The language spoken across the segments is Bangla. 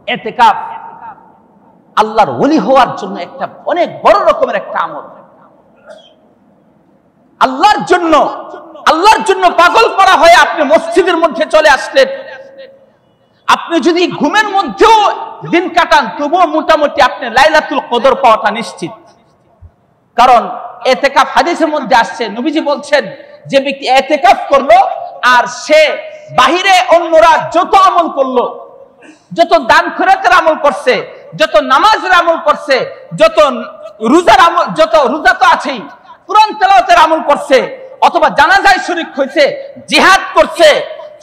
এতেকাফ আল্লাহর ওলি হওয়ার জন্য একটা অনেক বড় রকমের একটা আমল। আল্লাহর জন্য পাগল করা হয় আপনি মসজিদের মধ্যে চলে আসলেন। আপনি যদি ঘুমের মধ্যেও দিন কাটান তবুও মোটামুটি আপনি লাইলাতুল কদর পাওয়াটা নিশ্চিত। কারণ এতেকাফ হাদিসের মধ্যে আসছে, নবীজি বলছেন যে ব্যক্তি এতেকাফ করলো আর সে বাহিরে অন্যরা যত আমল করলো, যত দান খয়রাতের আমল করছে, যত নামাজের আমল করছে, যত রোজার আমল, যত রোজা তো আছেই, কুরআন তেলাওয়াতের আমল করছে, অথবা জানাজায় শরীক হয়েছে, জিহাদ করছে,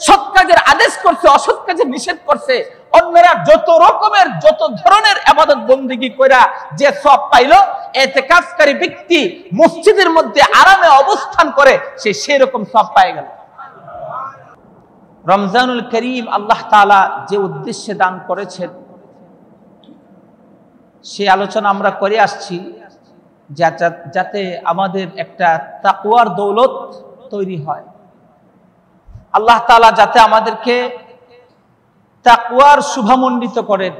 সৎ কাজের আদেশ করছে, অসৎ কাজের নিষেধ করছে, অন্যরা যত রকমের যত ধরনের ইবাদত বندگی কইরা যে সওয়াব পাইলো, ইতিকাফকারী ব্যক্তি মসজিদের মধ্যে আরামে অবস্থান করে সে সেই রকম সওয়াব পেয়ে গেল। রমজানুল করিম আল্লাহ তাআলা যে উদ্দেশ্যে দান করেছেন সেই আলোচনা আমরা করে আসছি, যাতে আমাদের একটা তাকওয়ার দৌলত তৈরি হয়। আল্লাহ তাআলা যাতে আমাদেরকে তাকওয়ার শুভমণ্ডিত করেন,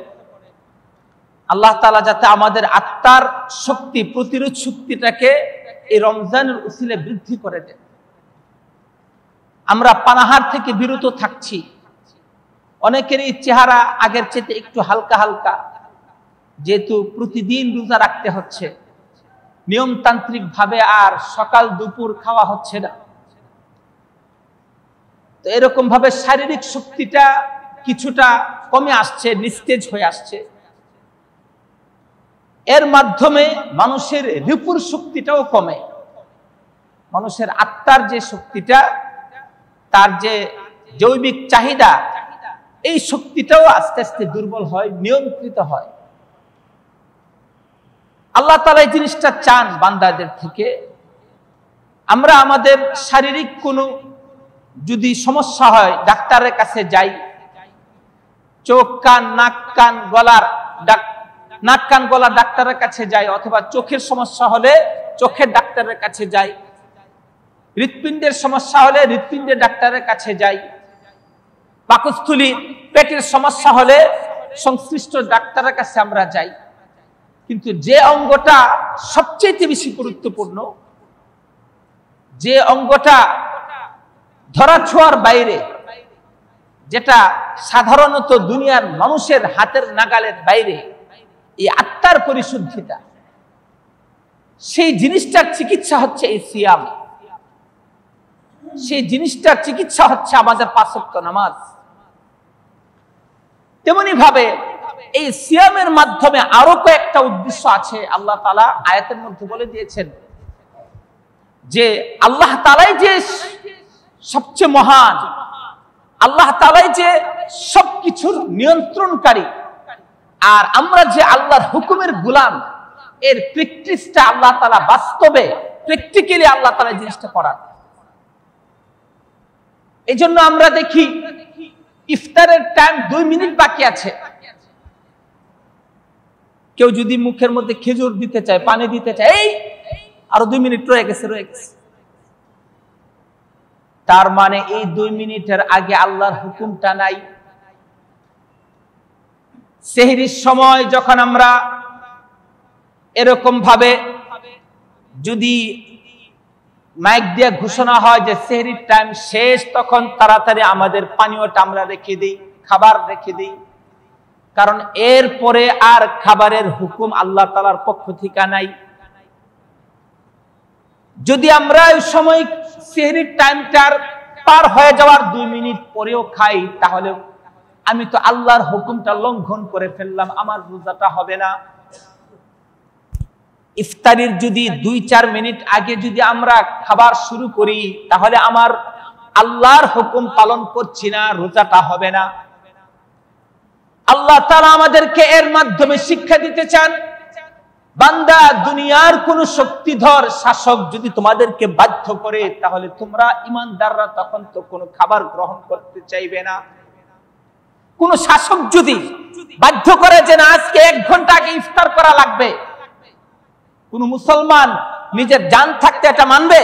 আল্লাহ তাআলা যাতে আমাদের আত্মার শক্তি, প্রতিরোধ শক্তিটাকে এই রমজানের উসিলে বৃদ্ধি করে দেন। আমরা পানাহার থেকে বিরত থাকছি, অনেকেরই চেহারা আগের চেয়ে একটু হালকা হালকা, যেহেতু প্রতিদিন রোজা রাখতে হচ্ছে, নিয়মতান্ত্রিক ভাবে আর সকাল দুপুর খাওয়া হচ্ছে না, তো এরকম ভাবে শারীরিক শক্তিটা কিছুটা কমে আসছে, নিস্তেজ হয়ে আসছে। এর মাধ্যমে মানুষের রিপুর শক্তিটাও কমে, মানুষের আত্মার যে শক্তিটা, তার যে জৈবিক চাহিদা, এই শক্তিটাও আস্তে আস্তে দুর্বল হয়, নিয়ন্ত্রিত হয়। আল্লাহ তাআলা এই জিনিসটা চান বান্দাদের থেকে। আমরা আমাদের শারীরিক কোনো যদি সমস্যা হয় ডাক্তারের কাছে যাই, চোখ কান নাক কান গলার ডাক্তারের কাছে যাই, অথবা চোখের সমস্যা হলে চোখের ডাক্তারের কাছে যাই, হৃৎপিণ্ডের সমস্যা হলে হৃৎপিণ্ডের ডাক্তারের কাছে যাই, পাকস্থলী পেটের সমস্যা হলে সংশ্লিষ্ট ডাক্তারের কাছে আমরা যাই। কিন্তু যে অঙ্গটা সবচেয়ে বেশি গুরুত্বপূর্ণ, যে অঙ্গটা ধরাছোঁয়ার বাইরে, যেটা সাধারণত দুনিয়ার মানুষের হাতের নাগালের বাইরে, এই আত্মার পরিশুদ্ধিটা, সেই জিনিসটার চিকিৎসা হচ্ছে এই সিয়াম, সেই জিনিসটার চিকিৎসা হচ্ছে আমাদের পাঁচ ওয়াক্ত নামাজ। তেমনি ভাবে এই সিয়ামের মাধ্যমে আরো কয়েকটা উদ্দেশ্য আছে। আল্লাহ তাআলা আয়াতের মধ্যে বলে দিয়েছেন যে আল্লাহ তাআলাই যে সবচেয়ে মহান, আল্লাহ তাআলাই যে সবকিছুর নিয়ন্ত্রণকারী, আর আমরা যে আল্লাহর হুকুমের গোলাম, এর প্র্যাকটিসটা আল্লাহ তাআলা বাস্তবে প্র্যাকটিক্যালি আল্লাহ তাআলা জিনিসটা করান। এই জন্য আমরা দেখি ইফতারের টাইম 2 মিনিট বাকি আছে, কেউ যদি মুখের মধ্যে খেজুর দিতে চায়, পানি দিতে চায়, এই আরো 2 মিনিট রয়ে গেছে। তার মানে এই 2 মিনিটের আগে আল্লাহর হুকুমটা নাই। সেহরির সময় যখন আমরা এরকম ভাবে যদি মাইক দিয়ে ঘোষণা হয় যে সেহরির টাইম শেষ, তখন তাড়াতাড়ি আমাদের পানীয়টা আমরা রেখে দিই, খাবার রেখে দিই, কারণ এরপরে আর খাবারের হুকুম আল্লাহ তাআলার পক্ষ থেকে নাই। যদি আমরা ওই সময় সেহরির টাইমটার পার হয়ে যাওয়ার 2 মিনিট পরেও খাই, তাহলে আমি তো আল্লাহর হুকুমটা লঙ্ঘন করে ফেললাম, আমার রোজাটা হবে না। ইফতারির যদি 2-4 মিনিট আগে যদি আমরা খাবার শুরু করি, তাহলে আমার আল্লাহর হুকুম পালন করছি না, রোজাটা হবে না। আল্লাহ তাআলা আমাদেরকে এর মাধ্যমে শিক্ষা দিতে চান, বান্দা, দুনিয়ার কোন শক্তিধর শাসক যদি তোমাদেরকে বাধ্য করে, তাহলে তোমরা ঈমানদাররা তখন তো কোনো খাবার গ্রহণ করতে চাইবে না। কোন শাসক যদি বাধ্য করে যে না, আজকে 1 ঘন্টা আগে ইফতার করা লাগবে, কোন মুসলমান নিজের জান থাকতে এটা মানবে?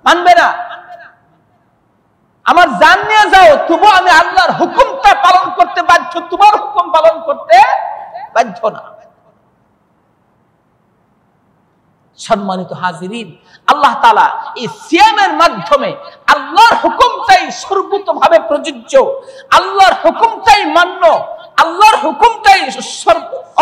মানবে না। আমার জান নিয়ে যাও, তবু আমি আল্লাহর হুকুমটা পালন করতে বাধ্য, তোমার হুকুম পালন করতে বাধ্য না। সম্মানিত হাজিরিন, আল্লাহ তাআলা এই সিয়ামের মাধ্যমে আল্লাহর হুকুমটাই সর্বোচ্চভাবে প্রযোজ্য, আল্লাহর হুকুমটাই মান্য, আল্লাহর হুকুমটাই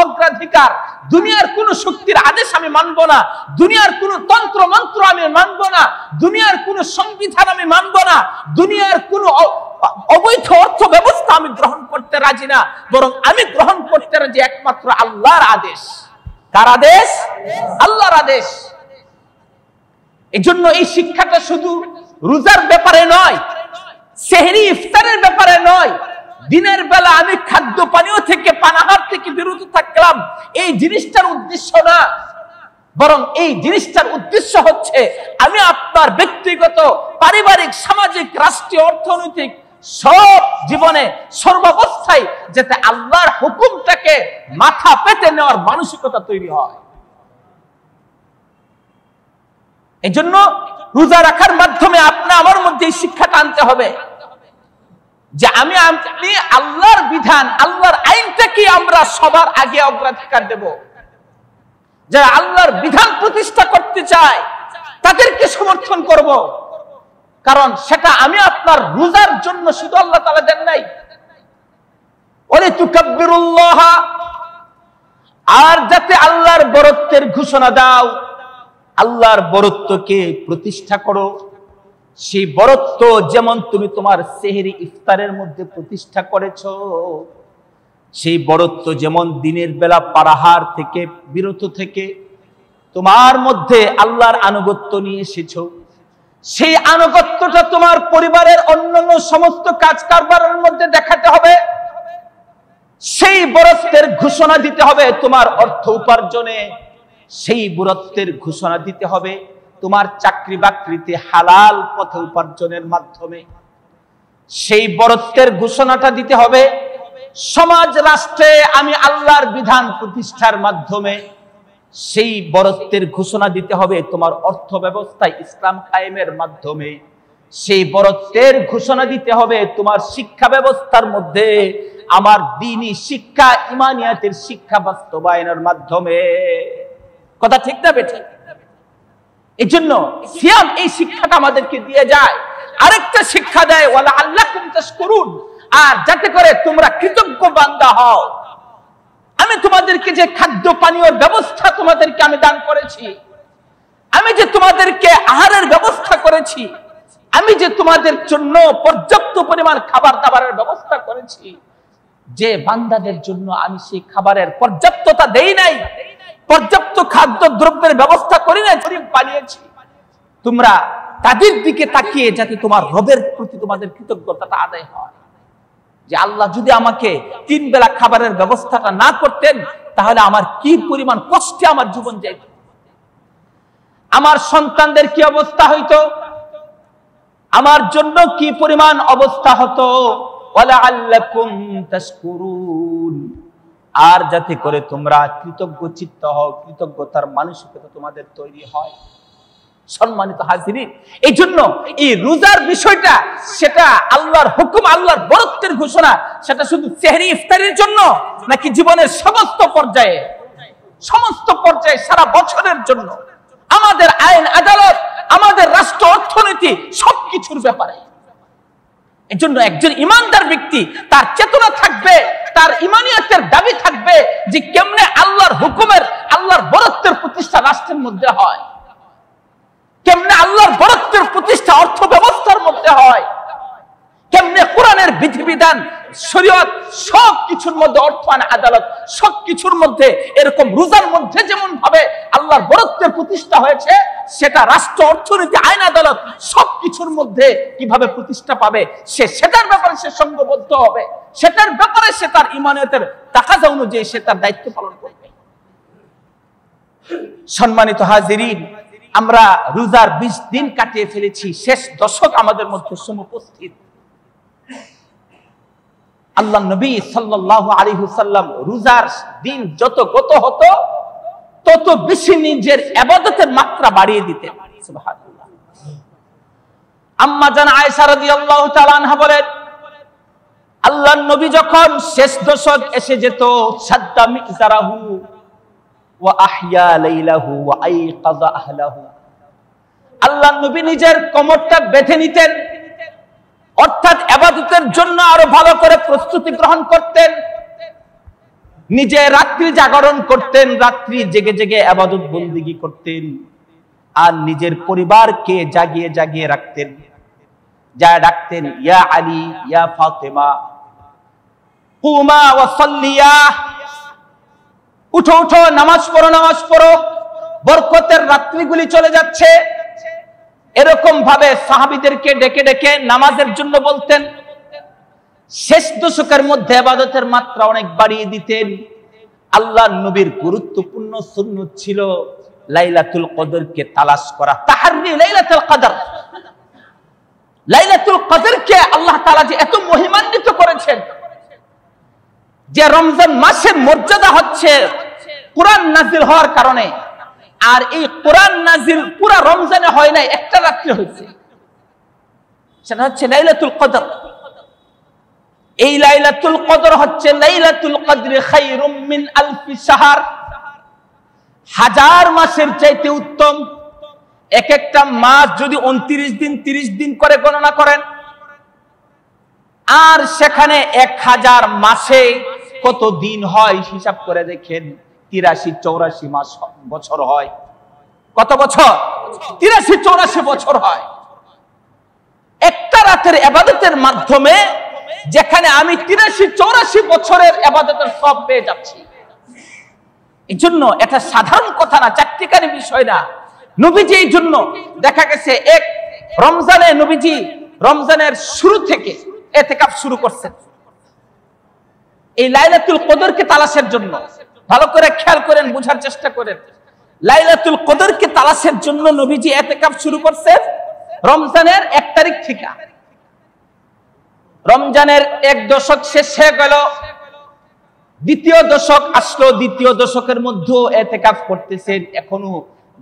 অগ্রাধিকার। দুনিয়ার কোন শক্তির আদেশ আমি মানব না, দুনিয়ার কোন তন্ত্র মন্ত্র আমি মানব না, দুনিয়ার কোন সংবিধান আমি মানব না, দুনিয়ার কোন অবৈধ অর্থ ব্যবস্থা আমি গ্রহণ করতে রাজি না, বরং আমি গ্রহণ করতে রাজি একমাত্র আল্লাহর আদেশ। কার আদেশ? আল্লাহর আদেশ। এজন্য এই শিক্ষাটা শুধু রোজার ব্যাপারে নয়, সেহরি ইফতারের ব্যাপারে নয়, দিনের বেলা আমি খাদ্য পানীয় থেকে, পানাহার থেকে বিরত থাকলাম, এই জিনিসটার উদ্দেশ্য না, বরং এই জিনিসটার উদ্দেশ্য হচ্ছে আমি আপনার ব্যক্তিগত, পারিবারিক, সামাজিক, রাষ্ট্রীয়, অর্থনৈতিক সব জীবনে সর্বাবস্থায় যাতে আল্লাহর হুকুমটাকে মাথা পেতে নেওয়ার মানসিকতা তৈরি হয়। এই জন্য রোজা রাখার মাধ্যমে আপনি আমার মধ্যে এই শিক্ষাটা আনতে হবে যে আমি আপনি আল্লাহর বিধান, আল্লাহর আইনটাকে আমরা সবার আগে অগ্রাধিকার দেব। যারা আল্লাহর বিধান প্রতিষ্ঠা করতে চায় তাদেরকে সমর্থন করব, কারণ সেটা আমি আপনার রোজার জন্য শুধু আল্লাহ তাআলা দেন নাই, ওয়ালি তুকাব্বিরুল্লাহ, আর যাতে আল্লাহর বরত্বের ঘোষণা দাও, আল্লাহর বরত্বকে প্রতিষ্ঠা করো। সেই বরত্ব যেমন তুমি তোমার সেহরি ইফতারের মধ্যে প্রতিষ্ঠা করেছো, সেই বরত্ব যেমন দিনের বেলা পানাহার থেকে বিরত থেকে তোমার মধ্যে আল্লাহর আনুগত্য নিয়ে এসেছো, সেই আনুগত্যটা তোমার পরিবারের অন্যান্য সমস্ত কাজ কারবারের মধ্যে দেখাতে হবে। সেই বরত্বের ঘোষণা দিতে হবে তোমার অর্থ উপার্জনে, সেই বরত্বের ঘোষণা দিতে হবে তোমার চাকরি বাকরিতে হালাল পথে উপার্জনের মাধ্যমে, সেই বরত্বের ঘোষণাটা দিতে হবে সমাজ রাষ্ট্রে আমি আল্লাহর বিধান প্রতিষ্ঠার মাধ্যমে, সেই বরত্বের ঘোষণা দিতে হবে তোমার অর্থ ব্যবস্থায় ইসলাম কায়েমের মাধ্যমে, সেই বরত্বের ঘোষণা দিতে হবে তোমার শিক্ষা ব্যবস্থার মধ্যে আমার দ্বীনি শিক্ষা, ইমানিয়াতের শিক্ষা বাস্তবায়নের মাধ্যমে। কথা ঠিক না বেঠিক? এই জন্য সিয়াম এই শিক্ষাটা আমাদেরকে দিয়ে যায়। আরেকটা শিক্ষা দেয় ওয়ালা আল্লাকুম তাশকুরুন, আর যাতে করে তোমরা কৃতজ্ঞ বান্দা হও। আমি তোমাদেরকে যে খাদ্য পানীয়র ব্যবস্থা তোমাদেরকে আমি দান করেছি, আমি যে তোমাদেরকে আহারের ব্যবস্থা করেছি, আমি যে তোমাদের জন্য পর্যাপ্ত পরিমাণ খাবার দাবারের ব্যবস্থা করেছি, যে বান্দাদের জন্য আমি সেই খাবারের পর্যাপ্ততা দেই নাই, পর্যাপ্ত খাদ্য দ্রব্যের ব্যবস্থা করি নাই, গরিব বানিয়েছি, তোমরা তাদের দিকে তাকিয়ে যাতে তোমার রবের প্রতি তোমাদের কৃতজ্ঞতাটা আদায় হয়। যে আল্লাহ যদি আমাকে 3 বেলা খাবারের ব্যবস্থাটা না করতেন তাহলে আমার কি পরিমাণ কষ্টে আমার জীবন যেত, আমার সন্তানদের কি অবস্থা হইতো, আমার জন্য কি পরিমাণ অবস্থা হতো। ওয়ালা আল্লাকুম তাশকুরুন, আর যাতে করে তোমরা কৃতজ্ঞ চিত্ত হও, কৃতজ্ঞতার মানসিকতা তোমাদের তৈরি হয়। সম্মানিত হাজিরিন, এই জন্য এই রোজার বিষয়টা সেটা আল্লাহর হুকুম, আল্লাহর বরত্বের ঘোষণা, সেটা শুধু সেহরি ইফতারের জন্য নাকি জীবনের সমস্ত পর্যায়ে, সমস্ত পর্যায়ে সারা বছরের জন্য, আমাদের আইন আদালত, আমাদের রাষ্ট্র অর্থনীতি সবকিছুর ব্যাপারে। এই জন্য একজন ইমানদার ব্যক্তি তার চেতনা থাকবে, তার ইমানিয়াতের দাবি থাকবে যে কেমনে আল্লাহর হুকুমের, আল্লাহর বরত্বের প্রতিষ্ঠা রাষ্ট্রের মধ্যে হয়, কেমনে আল্লাহর বরত্বের প্রতিষ্ঠা অর্থ ব্যবস্থার মধ্যে হয়, কেমনে কোরআনের বিধিবিধান, শরীয়ত সবকিছুর মধ্যে, অর্থ আইন আদালত সবকিছুর মধ্যে, এরকম রোজার মধ্যে যেমন ভাবে আল্লাহর বরত্বের প্রতিষ্ঠা হয়েছে, সেটা রাষ্ট্র অর্থনীতি আইন আদালত সবকিছুর মধ্যে কিভাবে প্রতিষ্ঠা পাবে, সেটার ব্যাপারে সে সঙ্গবদ্ধ হবে, সেটার ব্যাপারে সে তার ইমানিয়াতের তাকাজা অনুযায়ী সে তার দায়িত্ব পালন করবে। সম্মানিত হাজিরিন, আমরা রোজার 20 দিন কাটিয়ে ফেলেছি, শেষ দশক আমাদের মধ্যে সমুপস্থিত। আল্লাহ নবী সাল্লাল্লাহু আলাইহি ওয়াসাল্লাম রোজার দিন যত গত হতো তত বেশি নিজের ইবাদতের মাত্রা বাড়িয়ে দিতেন। সুবহানাল্লাহ। আম্মা জান আয়েশা রাদিয়াল্লাহু তাআলা আনহা বলেন, আল্লাহর নবী যখন শেষ দশক এসে যেত, সাদ্দা মিকজারাহু ওয়া আহইয়া লাইলাহু ওয়া আইকাযা আহলাহু, আল্লাহর নবী নিজের কোমরটা বেঁধে নিতেন, অর্থাৎ ইবাদতের জন্য আরো ভালো করে প্রস্তুতি গ্রহণ করতেন। নিজে রাত্রি জাগরণ করতেন, রাত্রি জেগে জেগে ইবাদত বন্দেগী করতেন, আর নিজের পরিবারকে জাগিয়ে জাগিয়ে রাখতেন। যা ডাকতেন, ইয়া আলী ইয়া ফাতেমা কুমা ওয়া সাল্লিয়া, উঠো উঠো, নামাজ পড়ো নামাজ পড়ো, বরকতের রাত্রিগুলি চলে যাচ্ছে। এরকম ভাবে সাহাবীদেরকে ডেকে ডেকে নামাজের জন্য বলতেন। শেষ দশকের মধ্যে ইবাদতের মাত্রা অনেক বাড়িয়ে দিতেন। আল্লাহর নবীর গুরুত্বপূর্ণ সুন্নাত ছিল লাইলাতুল কদরকে তালাশ করা, তাহাররি লাইলাতুল কদর। লাইলাতুল কদরকে আল্লাহ তাআলা যে এত মহিমান্বিত করেছেন, যে রমজান মাসের মর্যাদা হচ্ছে কোরআন নাজিল হওয়ার কারণে, আর এই কোরআন নাজিল পুরা রমজানে হয় নাই, একটা রাত্রে হয়েছে, সেটা হচ্ছে লাইলাতুল কদর। এই লাইলাতুল কদর হচ্ছে লাইলাতুল কদরি খায়রুম মিন আলফি শাহর, হাজার মাসের চাইতে উত্তম। এক একটা মাস যদি 29 দিন 30 দিন করে গণনা করেন, আর সেখানে 1000 মাসে কত দিন হয় হিসাব করে দেখেন, 83-84 মাস বছর হয়। কত বছর? 83-84 বছর হয়। একটা রাতের ইবাদতের মাধ্যমে যেখানে আমি 83-84 বছরের ইবাদতের সব পেয়ে যাচ্ছি। এই জন্য এটা সাধারণ কথা না, চাকরিকারী বিষয় না। নবীজি এই জন্য দেখা গেছে এক রমজানে নবীজি রমজানের শুরু থেকে ইতিকাফ শুরু করছেন এই লাইলাতুল কদরকে তালাশের জন্য। ভালো করে খেয়াল করেন, বোঝার চেষ্টা করেন। লাইলাতুল কদরকে তালাশের জন্য নবীজি ইতিকাফ শুরু করছেন রমজানের 1 তারিখ থেকে। রমজানের 1 দশক শেষ হয়ে গেল, 2য় দশক আসলো। 2য় দশকের মধ্যেও ইতিকাফ করতেছেন, এখনো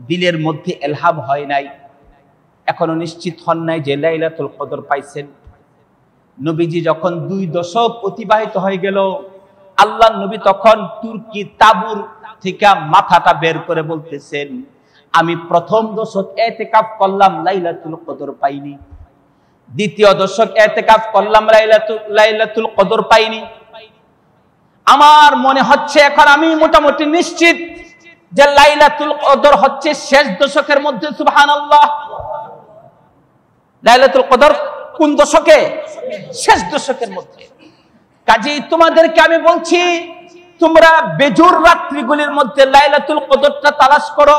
দিলের মধ্যে ইলহাম হয় নাই, এখনো নিশ্চিত হন নাই যে লাইলাতুল কদর পাইছেন। নবীজি যখন 2 দশক অতিবাহিত হয়ে গেল, আল্লাহর নবী তখন তুর্কি তাবুর থেকে মাথাটা বের করে বলতেছেন, আমি প্রথম দশক ইতিকাফ করলাম, লাইলাতুল কদর পাইনি। 2য় দশক ইতিকাফ করলাম, লাইলাতুল কদর পাইনি। আমার মনে হচ্ছে এখন আমি মোটামুটি নিশ্চিত যে লাইলাতুল কদর হচ্ছে শেষ দশকের মধ্যে। সুবহানাল্লাহ। লাইলাতুল কদর কোন দশকে? শেষ দশকের মধ্যে। কাজেই তোমাদেরকে আমি বলছি, তোমরা বেজুর রাত্রিগুলির মধ্যে লাইলাতুল কদরটা তালাশ করো।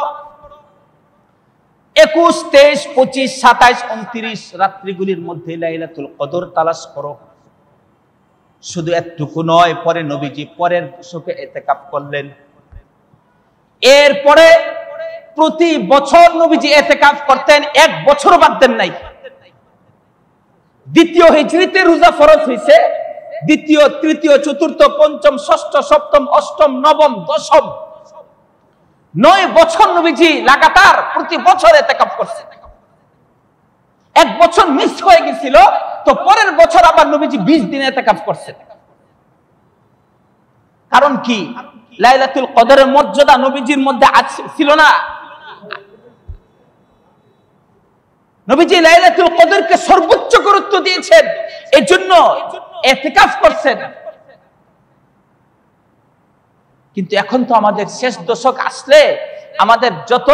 21, 23, 25, 27, 29 রাত্রিগুলির মধ্যে লাইলাতুল কদর তালাশ করো। শুধু এতটুকু নয়, পরে নবীজি পরের দশকে ইতিকাফ করলেন। এরপরে প্রতি বছর নবীজি ইতিকাফ করতেন, 1 বছর বাদ দেন নাই। 2য় হিজরিতে রোজা ফরজ হয়েছে, 2য়, 3য়, 4র্থ, 5ম, 6ষ্ঠ, 7ম, 8ম, 9ম, 10ম 9 বছর নবীজি লাগাতার প্রতি বছর ইতিকাফ করছেন। 1 বছর মিস হয়ে গেছিল, তো পরের বছর আবার নবীজি 20 দিন ইতিকাফ করছেন। কারণ কি? লাইলাতুল কদরের মর্যাদা নবীজির মধ্যে ছিল না। নবীজি লাইলাতুল কদরকে সর্বোচ্চ গুরুত্ব দিয়েছেন, এজন্য ইতিকাফ করছেন। কিন্তু এখন তো আমাদের শেষ দশক আসলে আমাদের যত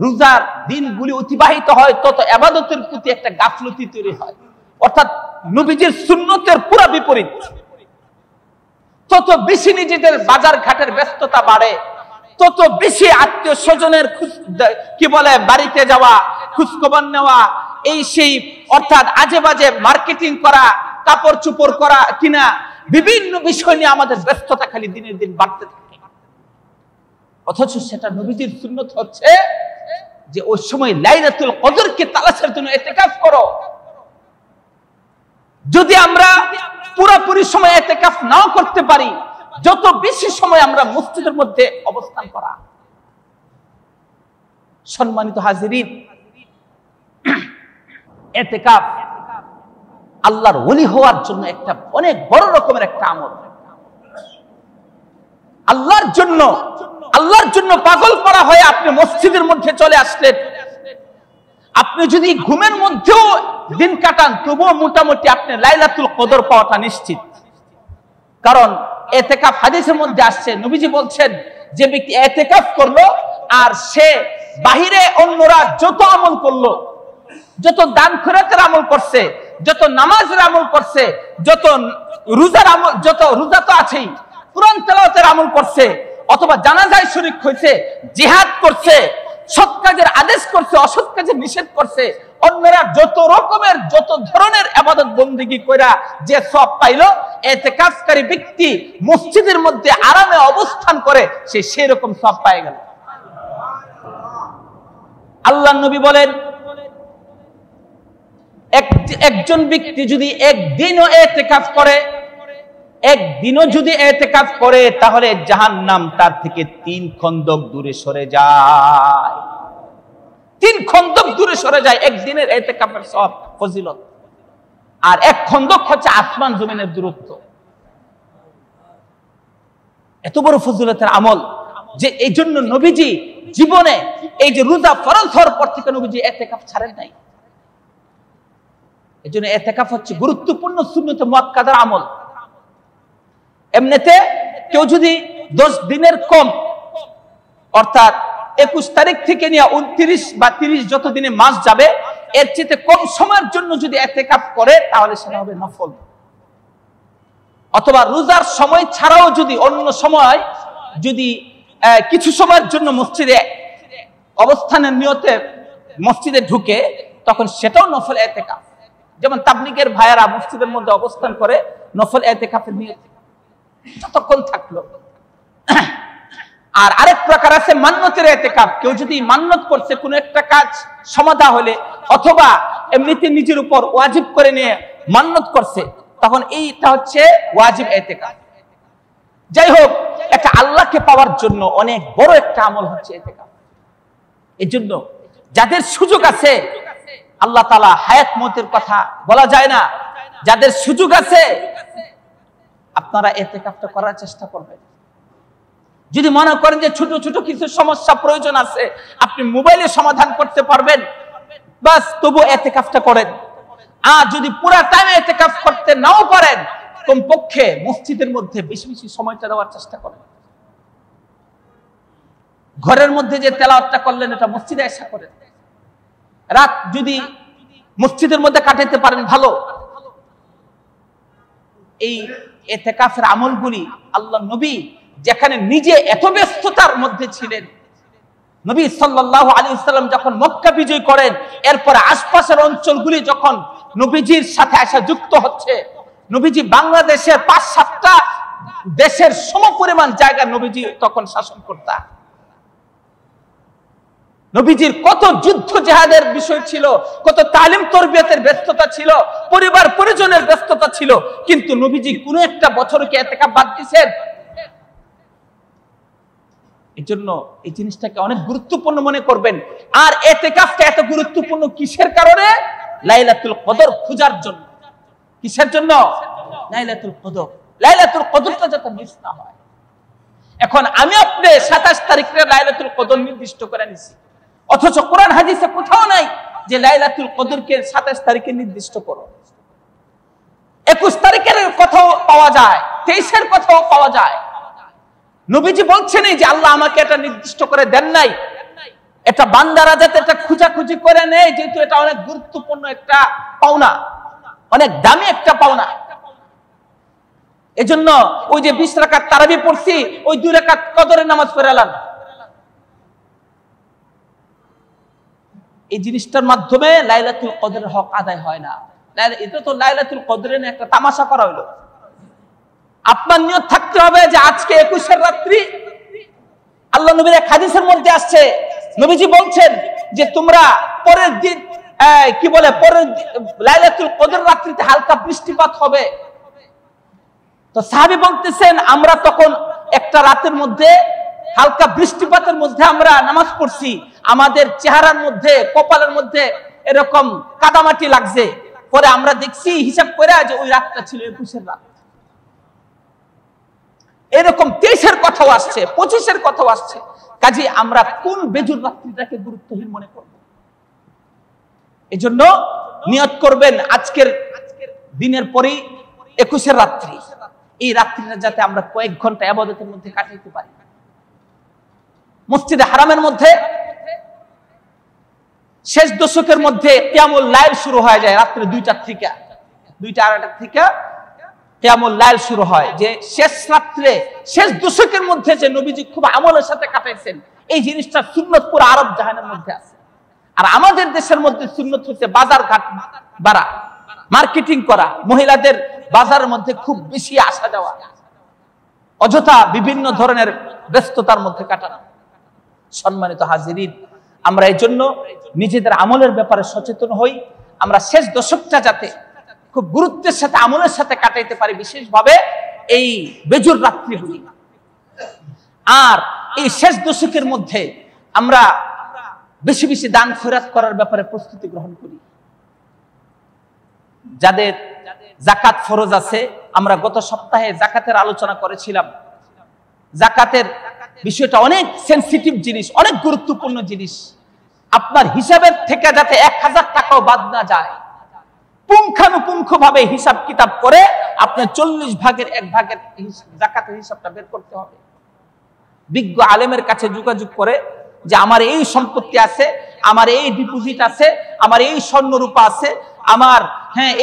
রোজার দিনগুলি অতিবাহিত হয়, তত ইবাদতের প্রতি একটা গাফলতি তৈরি হয়। অর্থাৎ নবীজির সুন্নতের পুরো বিপরীত। তত বেশি নিজেদের বাজার ঘাটের ব্যস্ততা বাড়ে, তত বেশি আত্মীয় স্বজনের কি বলে বাড়িতে যাওয়া, খোঁজখবর নেওয়া, এই সেই, অর্থাৎ আজে বাজে মার্কেটিং করা, কাপড় চোপড় করা কিনা, বিভিন্ন বিষয় নিয়ে আমাদের ব্যস্ততা খালি দিনের দিন বাড়তে থাকে। অথচ সেটা নবীজির সুন্নত হচ্ছে যে ওই সময় লাইলাতুল কদরকে তালাশের জন্য ইতিকাফ করো। যদি আমরা পুরোপুরি সময় ইতিকাফ নাও করতে পারি, যত বেশি সময় আমরা মসজিদের মধ্যে অবস্থান করা। সম্মানিত হাজিরিন, ইতিকাফ আল্লাহর ওলি হওয়ার জন্য একটা অনেক বড় রকমের একটা আমল। আল্লাহর জন্য পাগল করা হয়ে আপনি মসজিদের মধ্যে চলে আসলেন। আপনি যদি ঘুমের মধ্যেও দিন কাটান তবুও মোটামুটি আপনি লাইলাতুল কদর পাওয়াটা নিশ্চিত। কারণ ইতিকাফ হাদিসের মধ্যে আসছে, নবীজি বলছেন যে ব্যক্তি ইতিকাফ করলো আর সে বাহিরে অন্যরা যত আমল করলো, যত দান খয়রাতের আমল করছে, যত নামাজের আমল করছে, যত রোজার আমল, যত রোজা তো আছেই, কুরআন তেলাওয়াতের আমল করছে, অথবা জানাজায় শরীক হয়েছে, জিহাদ করছে, সৎ কাজের আদেশ করছে, অসৎ কাজের নিষেধ করছে, অন্যরা যত রকমের যত ধরনের ইবাদত বন্দেগী কইরা যে সওয়াব পাইলো, ইতিকাফকারী ব্যক্তি মসজিদের মধ্যে আরামে অবস্থান করে সে সেই রকম সওয়াব পায় গেল। আল্লাহর নবী বলেন একজন ব্যক্তি যদি একদিনও ইতিকাফ করে তাহলে জাহান্নাম তার থেকে 3 খন্দক দূরে সরে যায়। 3 খন্দক দূরে সরে যায় একদিনের ইতিকাফের সওয়াব ফজিলত। আর 1 খন্দক হচ্ছে আসমান জমিনের দূরত্ব। এত বড় ফজিলতের আমল যে এই জন্য নবীজি জীবনে এই যে রোজা ফরজ হওয়ার পর থেকে নবীজি ইতিকাফ ছাড়েন নাই। এই জন্য ইতিকাফ হচ্ছে গুরুত্বপূর্ণ সুন্নত মুআক্কাদার আমল। এমনিতে কেউ যদি 10 দিনের কম, অর্থাৎ 21 তারিখ থেকে নিয়ে 29 বা 30 যত দিনে মাস যাবে, এর চেয়ে কম সময়ের জন্য যদি ইতিকাফ করে তাহলে সেটা হবে নফল। অথবা রোজার সময় ছাড়াও যদি অন্য সময় যদি কিছু সময়ের জন্য মসজিদে অবস্থানের নিয়তে মসজিদে ঢুকে, তখন সেটাও নফল ইতিকাফ। যেমন তাবলীগের ভাইয়েরা মসজিদের মধ্যে অবস্থান করে নফল ইতিকাফের নিয়তে যতক্ষণ থাকলো। আর আরেক প্রকার আছে মান্নতের ইতিকাফ। কেউ যদি মান্নত করছে কোন একটা কাজ সমাধা হলে, অথবা এমনিতে নিজের উপর ওয়াজিব করে নিয়ে মান্নত করছে, তখন এইটা হচ্ছে ওয়াজিব ইতিকাফ। যাই হোক, একটা আল্লাহকে পাওয়ার জন্য অনেক বড় একটা আমল হচ্ছে ইতিকাফ। এই জন্য যাদের সুযোগ আছে, আল্লাহ তাআলা হায়াত মতের কথা বলা যায় না, যাদের সুযোগ আছে আপনারা ইতিকাফটা করার চেষ্টা করবেন। যদি মনে করেন যে ছোট ছোট কিছু সমস্যা প্রয়োজন আছে, আপনি মোবাইলে সমাধান করতে পারবেন, বাস তবু ইতিকাফটা করেন। আর যদি পুরো টাইম ইতিকাফ করতে নাও পারেন, কমপক্ষে মসজিদের মধ্যে বেশি বেশি সময়টা দেওয়ার চেষ্টা করেন। ঘরের মধ্যে যে তেলাওয়াতটা করলেন এটা মসজিদে এসে করেন। রাত যদি মসজিদের মধ্যে কাটাতে পারেন ভালো। এই ইতিকাফের আমলগুলি আল্লাহ নবী যেখানে নিজে এত ব্যস্ততার মধ্যে ছিলেন, নবী সাল্লাল্লাহু আলাইহি ওয়াসাল্লাম যখন মক্কা বিজয় করেন, এরপর আশপাশের অঞ্চলগুলি যখন নবীজির সাথে আসা যুক্ত হচ্ছে, নবীজি বাংলাদেশের 5-7টা দেশের সমপরিমাণ জায়গা নবীজি তখন শাসন করতেন। নবীজির কত যুদ্ধ জিহাদের বিষয় ছিল, কত তালিম তরবিয়তের ব্যস্ততা ছিল, পরিবার পরিজনের ব্যস্ততা ছিল, কিন্তু নবীজি কোন একটা বছর কি ইতিকাফ বাদ দিয়েছেন? এজন্য এই জিনিসটাকে অনেক গুরুত্বপূর্ণ মনে করবেন। আর ইতিকাফটা এত গুরুত্বপূর্ণ কিসের কারণে? লাইলাতুল কদর খোঁজার জন্য। কিসের জন্য? লাইলাতুল কদর। লাইলাতুল কদরটা যাতে মিস না হয়। এখন আমি আপনি 27 তারিখে লাইলাতুল কদর নির্দিষ্ট করে নিছি, অথচ কোরআন হাদিসে কোথাও নাই যে লাইলাতুল কদরকে 27 তারিখে নির্দিষ্ট করো। 21 তারিখের কথাও পাওয়া যায়, 23-এর কথাও পাওয়া যায়। নবীজি বলছেন যে আল্লাহ আমাকে এটা নির্দিষ্ট করে দেন নাই, এটা বান্দারা যাতে এটা খুঁজাখুঁজি করে নেয়, যেহেতু এটা অনেক গুরুত্বপূর্ণ একটা পাওনা, অনেক দামি একটা পাওনা। এজন্য ওই যে 20 রাকাত তারাবি পড়ছি, ওই 2 রাকাত কদরের নামাজ পড়ে এলাম। এই জিনিসটার মাধ্যমে লাইলাতুল কদরের হক আদায় হয় না। এটা তো লাইলাতুল কদরের একটা তামাশা করা হলো। আপনার নিয়ত থাকতে হবে যে আজকে 21-এর রাত্রি। আল্লাহ নবীর এক হাদিসের মধ্যে আসছে, নবীজি বলছেন যে তোমরা পরের দিন পরের লাইলাতুল কদর রাত্রিতে হালকা বৃষ্টিপাত হবে। তো সাহাবী বলতেছেন আমরা তখন একটা রাতের মধ্যে হালকা বৃষ্টিপাতের মধ্যে আমরা নামাজ পড়ছি, আমাদের চেহারার মধ্যে কপালের মধ্যে এরকম কাদামাটি লাগছে, পরে আমরা দেখছি হিসাব করে যে ওই রাতটা ছিল 21-এর রাত। এরকম 23-এর কথাও আসছে, 25-এর কথাও আসছে। কাজে আমরা কোন বেজুর রাত্রিটাকে গুরুত্বহীন মনে করব? এজন্য নিয়ত করবেন আজকের দিনের পরেই 21-এর রাত্রি, এই রাত্রিটা যাতে আমরা কয়েক ঘন্টা ইবাদতের মধ্যে কাটাইতে পারি। মসজিদে হারামের মধ্যে শেষ দশকের মধ্যে কিয়ামুল লাইল শুরু হয়ে যায় রাত্রে 2টা থেকে, 2টা-2:30 থেকে কিয়ামুল লাইল শুরু হয়। যে শেষ রাত্রে শেষ দশকের মধ্যে যে নবীজি খুব আমলের সাথে কাটাইছেন, এই জিনিসটা সুন্নত পুরো আরব জাহানের মধ্যে আছে। আর আমাদের দেশের মধ্যে সুন্নত হচ্ছে বাজার ঘাট বাড়া, মার্কেটিং করা, মহিলাদের বাজারের মধ্যে খুব বেশি আসা যাওয়া, অযথা বিভিন্ন ধরনের ব্যস্ততার মধ্যে কাটানো। সম্মানিত হাজিরিন, আমরা এই জন্য নিজেদের আমলের ব্যাপারে সচেতন হই। আমরা শেষ দশকটা যাতে খুব গুরুত্বের সাথে আমলের সাথে কাটাইতে পারি, বিশেষভাবে এই বেজুর রাত্রিগুলি। আর এই শেষ দশকের মধ্যে আমরা বেশি বেশি দান খয়রাত করার ব্যাপারে প্রস্তুতি গ্রহণ করি। যাদের যাকাত ফরজ আছে, আমরা গত সপ্তাহে যাকাতের আলোচনা করেছিলাম। যাকাতের বিষয়টা অনেক সেনসিটিভ জিনিস, অনেক গুরুত্বপূর্ণ জিনিস। আপনার হিসাবের থেকে যাতে 1000 টাকাও বাদ না যায়, পুঙ্খানুপুঙ্খ ভাবে হিসাব কিতাব করে আপনার 40 ভাগের 1 ভাগের যাকাতের হিসাবটা বের করতে হবে। বিজ্ঞ আলেমের কাছে যোগাযোগ করে যে আমার এই সম্পত্তি আছে, আমার এই ডিপোজিট আছে, আমার এই স্বর্ণরূপা আছে, আমার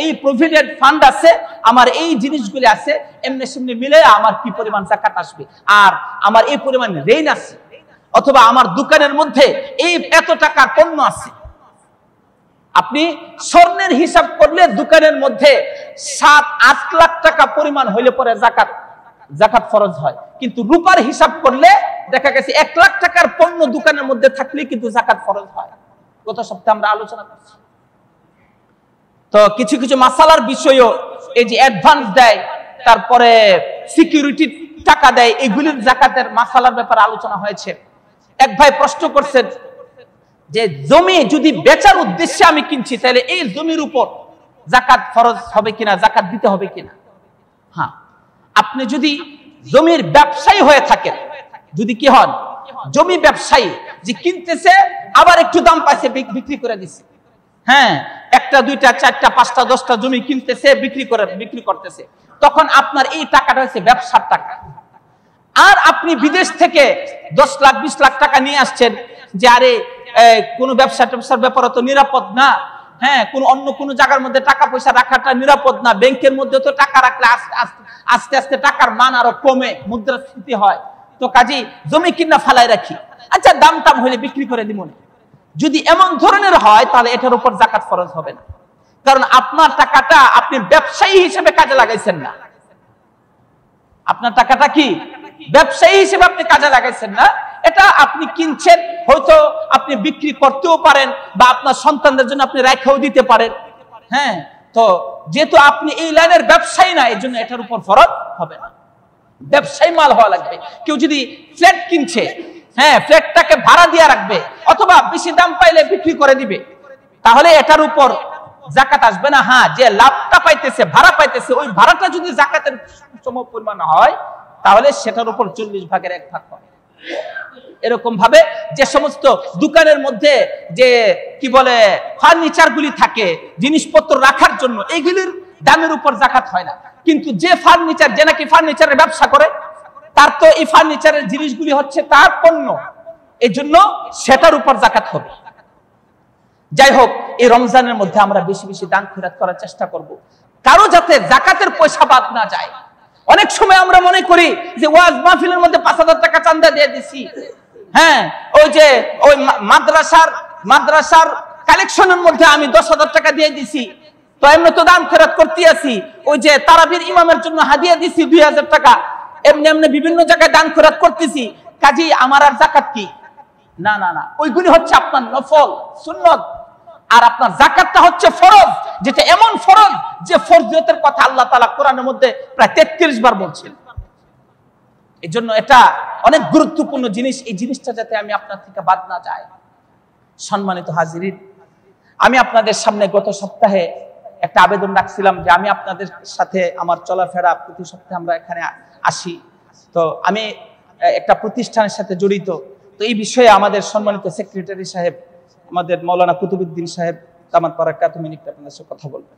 এই প্রভিডেন্ট ফান্ড আছে, আমার এই জিনিসগুলি আছে, এমনি সেমনি মিলে আমার কি পরিমাণ যাকাত আসবে, আর আমার এই পরিমাণ ঋণ আছে, অথবা আমার দোকানের মধ্যে এই এত টাকার পণ্য আছে। আপনি স্বর্ণের হিসাব করলে দোকানের মধ্যে 7-8 লাখ টাকা পরিমাণ হইলে পরে যাকাত ফরজ হয়। কিন্তু রূপার হিসাব করলে দেখা গেছে 1 লাখ টাকার পণ্য দোকানের মধ্যে থাকলে কিন্তু যাকাত ফরজ হয়। গত সপ্তাহে আমরা আলোচনা করছি। তো কিছু কিছু মাসালার বিষয়ও, এই যে অ্যাডভান্স দেয়, তারপরে সিকিউরিটি টাকা দেয়, এগুলির যাকাতের মাসালার ব্যাপারে আলোচনা হয়েছে। এক ভাই প্রশ্ন করছেন যে জমি যদি বেচার উদ্দেশ্যে আমি কিনছি, তাহলে এই জমির উপর যাকাত ফরজ হবে কিনা, যাকাত দিতে হবে কিনা? হ্যাঁ, আপনি যদি জমির ব্যবসায়ী হয়ে থাকেন, যদি কি হন জমি ব্যবসায়ী, যে কিনতেছে আবার একটু দাম পাইছে বিক্রি করে দিচ্ছে, হ্যাঁ, 1টা 2টা 4টা 5টা 10টা জমি কিনতেছে, বিক্রি করতেছে, তখন আপনার এই টাকাটা হচ্ছে ব্যবসার টাকা। আর আপনি বিদেশ থেকে 10 লাখ 20 লাখ টাকা নিয়ে আসছেন, যে আরে কোন ব্যবসার ব্যাপারে তো নিরাপদ না, অন্য কোন জায়গার মধ্যে টাকা পয়সা রাখাটা নিরাপদ না, ব্যাংকের মধ্যে তো টাকা রাখলে আস্তে আস্তে টাকার মান আরো কমে, মুদ্রাস্ফীতি হয়, তো কাজী জমি কিনা ফালাই রাখি, আচ্ছা দাম টাম হলে বিক্রি করে দিব না। যদি এমন ধরনের হয়, তাহলে এটার উপর যাকাত ফরজ হবে না, কারণ আপনার টাকাটা আপনি ব্যবসায়ী হিসেবে কাজে লাগাইছেন না। আপনার টাকাটা কি ব্যবসায়ী হিসেবে আপনি কাজে লাগাইছেন না, এটা আপনি কিনছেন, হয়তো আপনি বিক্রি করতেও পারেন, বা আপনার সন্তানদের জন্য আপনি রেখেও দিতে পারেন। তো যেহেতু আপনি এই লাইনের ব্যবসায়ী না, এই জন্য এটার উপর ফরজ হবে না। ব্যবসায়ী মাল হওয়া লাগবে। কেউ যদি ফ্ল্যাট কিনছে, ফ্ল্যাটটাকে ভাড়া দিয়ে রাখবে, অথবা বেশি দাম পাইলে বিক্রি করে দিবে, তাহলে এটার উপর যাকাত আসবে না। যে লাভটা পাইতেছে, ভাড়া পাইতেছে, ওই ভাড়াটা যদি যাকাতের সম পরিমাণ হয়, তাহলে সেটার উপর 40 ভাগের 1 ভাগ হবে। এরকম ভাবে যে সমস্ত দোকানের মধ্যে যে কি বলে ফার্নিচার গুলি থাকে, জিনিসপত্র রাখার জন্য, এইগুলির দামের উপর যাকাত হয় না। কিন্তু যে নাকি ফার্নিচারের ব্যবসা করে, তার তো এই ফার্নিচারের জিনিসগুলি হচ্ছে তার পণ্য, এই জন্য সেটার উপর যাকাত হবে। যাই হোক, এই রমজানের মধ্যে আমরা বেশি বেশি দান খয়রাত করার চেষ্টা করব, কারো যাতে যাকাতের পয়সা বাদ না যায়। অনেক সময় আমরা মনে করি যে ওয়াজ মাহফিলের মধ্যে 5000 টাকা চাঁদা দিয়ে দিছি, ওই যে ওই মাদ্রাসার কালেকশনের মধ্যে আমি 10,000 টাকা দিয়ে দিছি, তো এমনি তো দান খয়রাত করতে আছি, ওই যে তারাবির ইমামের জন্য হাদিয়া দিছি 2000 টাকা, এমনি বিভিন্ন জায়গায় দান খয়রাত করতেছি, কাজী আমার আর যাকাত কি? না না না, ওইগুলি হচ্ছে আপনার নফল সুন্নত, আর আপনার যাকাতটা হচ্ছে ফরজ, যেটা এমন ফরজ যে ফরজিয়তের কথা আল্লাহ তাআলা কোরআনের মধ্যে প্রায় 33 বার বলছেন। এই জন্য এটা অনেক গুরুত্বপূর্ণ জিনিস, এই জিনিসটা যাতে আমি আপনার থেকে বাদ না যায়। সম্মানিত হাজিরিন, আমি আপনাদের সামনে গত সপ্তাহে একটা আবেদন রাখছিলাম যে আমি আপনাদের সাথে আমার চলাফেরা প্রতি সপ্তাহে আমরা এখানে আসি, তো আমি একটা প্রতিষ্ঠানের সাথে জড়িত, তো এই বিষয়ে আমাদের সম্মানিত সেক্রেটারি সাহেব আমাদের মাওলানা কুতুবউদ্দিন সাহেব দামাত বারাকাতুহু মিনিট আপনাদের সাথে কথা বলবেন।